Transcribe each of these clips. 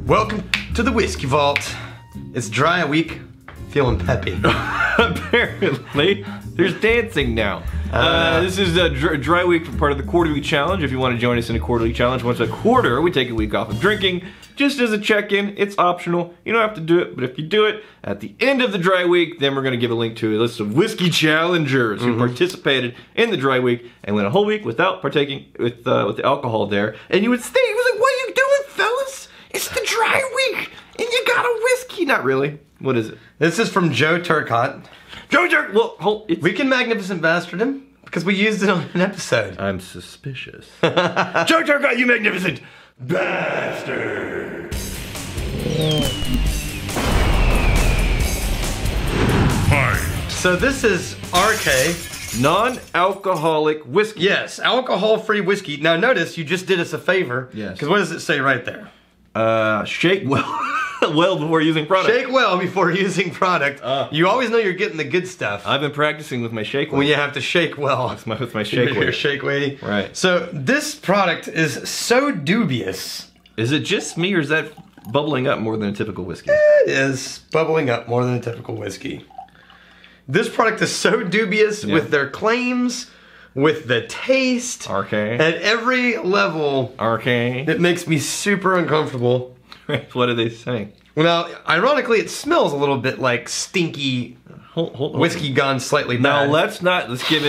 Welcome to the Whiskey Vault. It's dry a week, feeling peppy. Apparently, there's dancing now. This is a dry week for part of the quarterly challenge. If you want to join us in a quarterly challenge, once a quarter, we take a week off of drinking. Just as a check-in, it's optional. You don't have to do it, but if you do it at the end of the dry week, then we're going to give a link to a list of whiskey challengers who participated in the dry week and went a whole week without partaking with the alcohol there. And you would think, it was like, what are you doing, fellas? It's the dry week, and you got a whiskey. Not really. What is it? This is from Joe Turcotte. Joe Turcotte. Well, we can magnificent bastard him because we used it on an episode. I'm suspicious. Joe Turcotte, you magnificent bastard. Hi. So this is RK. Non-alcoholic whiskey. Yes, alcohol-free whiskey. Now notice you just did us a favor. Yes. Because what does it say right there? Shake well before using product. Shake well before using product. You always know you're getting the good stuff. I've been practicing with my shake weight. When you have to shake well. With my shake weight. Your shake weighting. Right. So this product is so dubious. Is it just me or is that bubbling up more than a typical whiskey? It is bubbling up more than a typical whiskey. This product is so dubious with their claims, with the taste, RK. at every level. RK. It makes me super uncomfortable. What are they saying? Well, ironically, it smells a little bit like stinky Hold whiskey gone slightly Now bad. let's give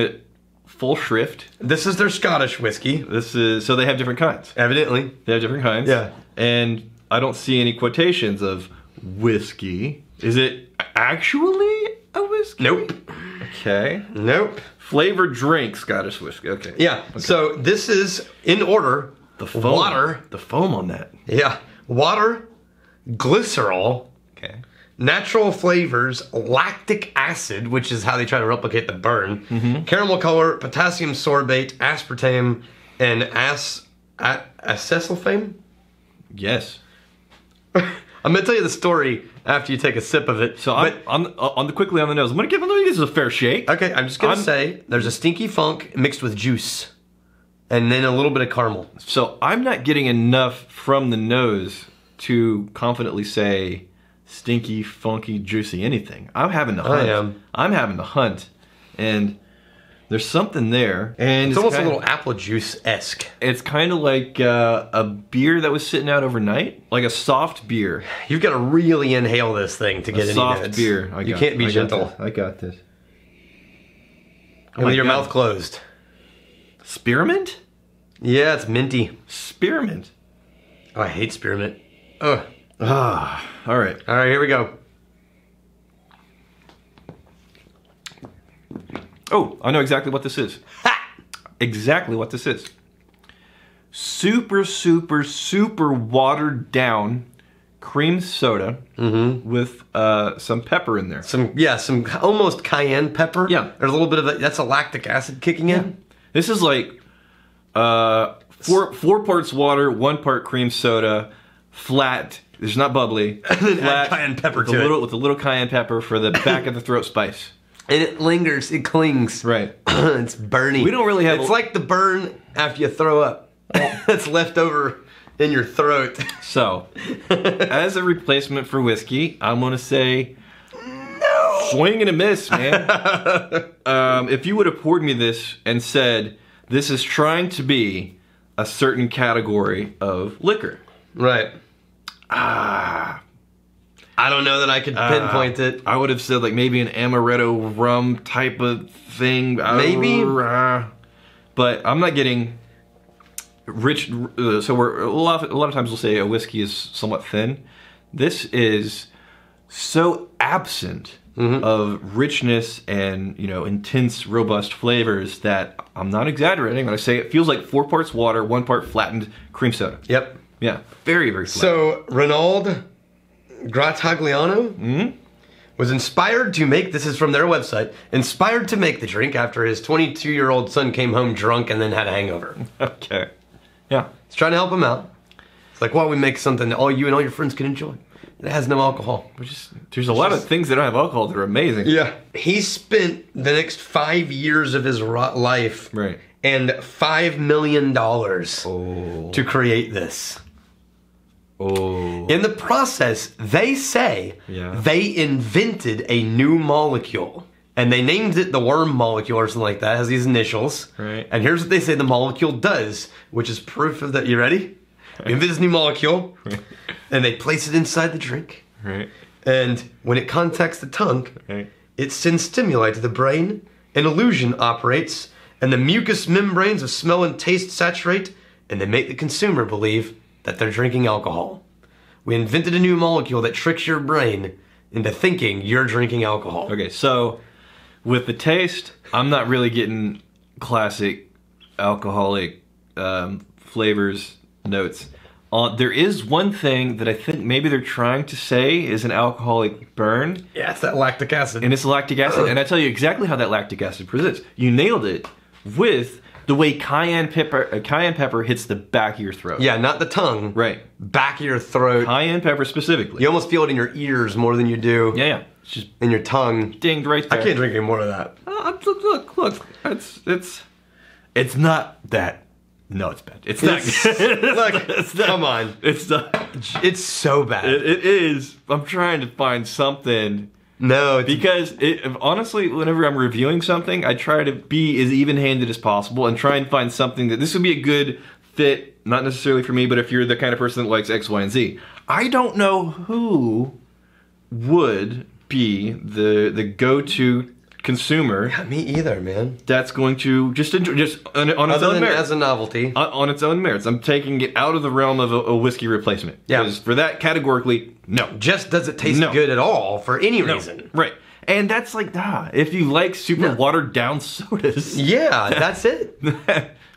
it full shrift. This is their Scottish whiskey. So they have different kinds. Evidently. They have different kinds. Yeah. And I don't see any quotations of whiskey. Is it actually a whiskey? Nope. Okay. Nope. Flavored drink Scottish whiskey. Okay. Yeah. Okay. So this is in order. The foam. Water. The foam on that. Yeah. Water, glycerol, Okay. natural flavors, lactic acid, which is how they try to replicate the burn, caramel color, potassium sorbate, aspartame, and acesulfame. Yes. I'm gonna tell you the story after you take a sip of it. So quickly on the nose. Let me give this a fair shake. Okay, I'm just gonna say there's a stinky funk mixed with juice, and then a little bit of caramel. So I'm not getting enough from the nose to confidently say stinky, funky, juicy anything. I'm having to hunt. I am. I'm having to hunt, and there's something there. And It's almost a little apple juice-esque. It's kind of like a beer that was sitting out overnight, like a soft beer. You've got to really inhale this thing to get any Soft minutes. beer. You can't be gentle. I got this. And with your mouth closed. Spearmint? Yeah, it's minty. Spearmint. Oh, I hate spearmint. Ugh. Ah, all right. All right, here we go. Oh, I know exactly what this is. Ha! Exactly what this is. Super, super, super watered down cream soda with some pepper in there. Some almost cayenne pepper. Yeah. There's a little bit of that's a lactic acid kicking in. This is like four parts water, 1 part cream soda, flat. It's not bubbly. And then flat, add cayenne pepper with to it. with a little cayenne pepper for the back of the throat spice. And it lingers, it clings. Right. It's burning. We don't really have It's like the burn after you throw up. That's left over in your throat. So, as a replacement for whiskey, I'm gonna say no. Swing and a miss, man. If you would have poured me this and said this is trying to be a certain category of liquor, Right. I don't know that I could pinpoint it. I would have said like maybe an amaretto rum type of thing. Maybe. But I'm not getting rich. So a lot of times we'll say a whiskey is somewhat thin. This is so absent of richness and intense, robust flavors that I'm not exaggerating when I say it feels like 4 parts water, 1 part flattened cream soda. Yep. Yeah, very, very flat. So Renaud Gratagliano was inspired to make, this is from their website, inspired to make the drink after his 22-year-old son came home drunk and then had a hangover. Okay. Yeah. He's trying to help him out. It's like, why don't we make something that all you and all your friends can enjoy? It has no alcohol. There's a lot of things that don't have alcohol that are amazing. Yeah. He spent the next 5 years of his life and $5 million to create this. Oh. In the process, they say they invented a new molecule. And they named it the worm molecule or something like that. It has these initials. Right. And here's what they say the molecule does, which is proof of that. You ready? We invent this new molecule. Right. And they place it inside the drink. Right. And when it contacts the tongue, Right. it sends stimuli to the brain. An illusion operates. And the mucous membranes of smell and taste saturate. And they make the consumer believe that they're drinking alcohol. We invented a new molecule that tricks your brain into thinking you're drinking alcohol. Okay, so with the taste, I'm not really getting classic alcoholic flavors, notes. There is one thing that I think maybe they're trying to say is an alcoholic burn. Yeah, it's that lactic acid. And it's lactic acid. And I tell you exactly how that lactic acid presents. You nailed it with the way cayenne pepper hits the back of your throat. Yeah, not the tongue. Right. Back of your throat. Cayenne pepper specifically. You almost feel it in your ears more than you do Yeah. It's just in your tongue. dinged right there. I can't drink any more of that. Look. It's not that. No, it's bad. It's not good. Look, It's not- come on. It's not. It's so bad. It is. I'm trying to find something. No, it's Because honestly, whenever I'm reviewing something, I try to be as even-handed as possible and try and find something that this would be a good fit, not necessarily for me, but if you're the kind of person that likes X, Y, and Z. I don't know who would be the go-to consumer Yeah, me either, man. that's going to just enjoy, on its Other own than merits. as a novelty. On its own merits. I'm taking it out of the realm of a whiskey replacement. Yeah. Because for that, categorically, no. Just doesn't taste No. good at all for any No. reason. Right. And that's like, if you like super watered down sodas. Yeah, that's it.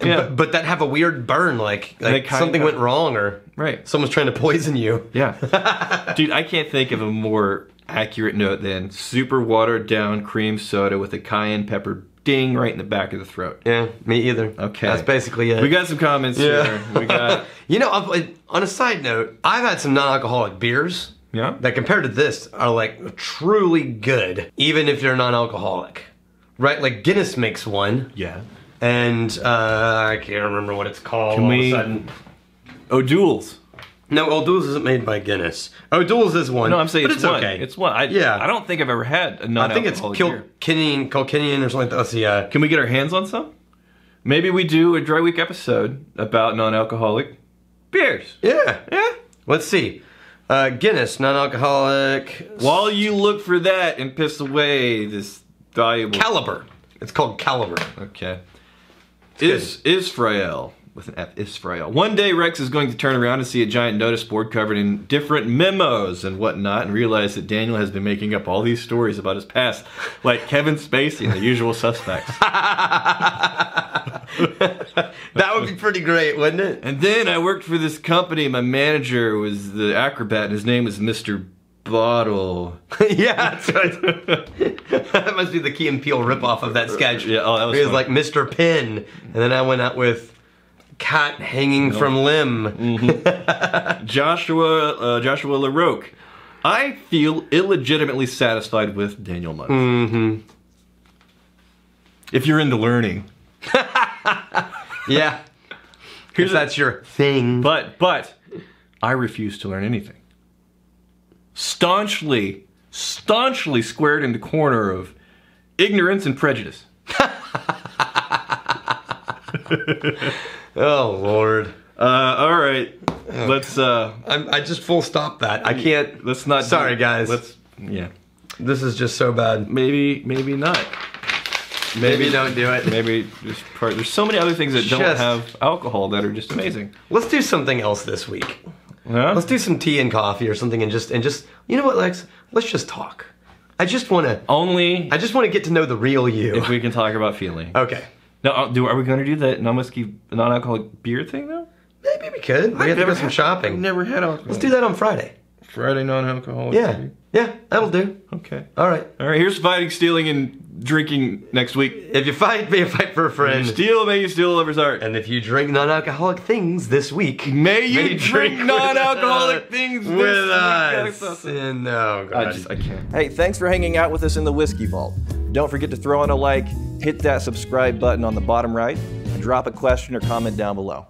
Yeah. But that have a weird burn, like kind something of- went wrong or Right. someone's trying to poison you. Yeah. Dude, I can't think of a more accurate note than super watered down cream soda with a cayenne pepper ding right in the back of the throat. Yeah, me either. Okay. That's basically it. We got some comments here. We got... You know, on a side note, I've had some non-alcoholic beers Yeah? that compared to this are like truly good, even if you're non-alcoholic. Right? Like Guinness makes one, Yeah. and I can't remember what it's called. Can all we- of a sudden. O'Doul's. No, O'Doul's isn't made by Guinness. O'Doul's is one. No, I'm saying but it's it's one. okay. It's one. I don't think I've ever had a I think it's non-alcoholic beer. Kilkenny or something like that. Let's see. Can we get our hands on some? Maybe we do a Dry Week episode about non-alcoholic beers. Yeah. Yeah. Let's see. Guinness, non-alcoholic. While you look for that and piss away this valuable... Caliber. It's called Caliber. Okay. Israel. With an F, Israel. One day Rex is going to turn around and see a giant notice board covered in different memos and whatnot and realize that Daniel has been making up all these stories about his past, like Kevin Spacey and The Usual Suspects. That would be pretty great, wouldn't it? And then I worked for this company. My manager was the acrobat, and his name was Mr. Bottle. Yeah, that's right. That must be the Key and Peele ripoff of that sketch. Yeah, oh, that was He was funny. like Mr. Pin, and then I went out with cat hanging from limb. Joshua LaRoque. I feel illegitimately satisfied with Daniel Munn. Mm-hmm. If you're into learning. Yeah. Here's If that's your thing. But I refuse to learn anything. Staunchly squared in the corner of ignorance and prejudice. Oh, Lord. All right. Let's I just full stop that. I can't. let's not Sorry, guys. Yeah. This is just so bad. Maybe not. Maybe don't do it. Maybe there's so many other things that don't Just- have alcohol that are just amazing. Let's do something else this week. Huh? Let's do some tea and coffee or something and just you know what, Lex? Let's just talk. I just want to get to know the real you. if we can talk about feeling. Okay. No, are we going to do that non-alcoholic beer thing though? Maybe we could. We have to go some shopping. I've never had alcohol. Let's do that on Friday. Friday non-alcoholic. Yeah. beer. Yeah, that'll do. Okay. All right. All right. Here's fighting, stealing, and drinking next week. If you fight, may you fight for a friend. Steal, may you steal a lover's heart. And if you drink non-alcoholic things this week, May you drink with non-alcoholic us. things with this us. week. And oh god, I can't. Hey, thanks for hanging out with us in the Whiskey Vault. Don't forget to throw in a like, hit that subscribe button on the bottom right, and drop a question or comment down below.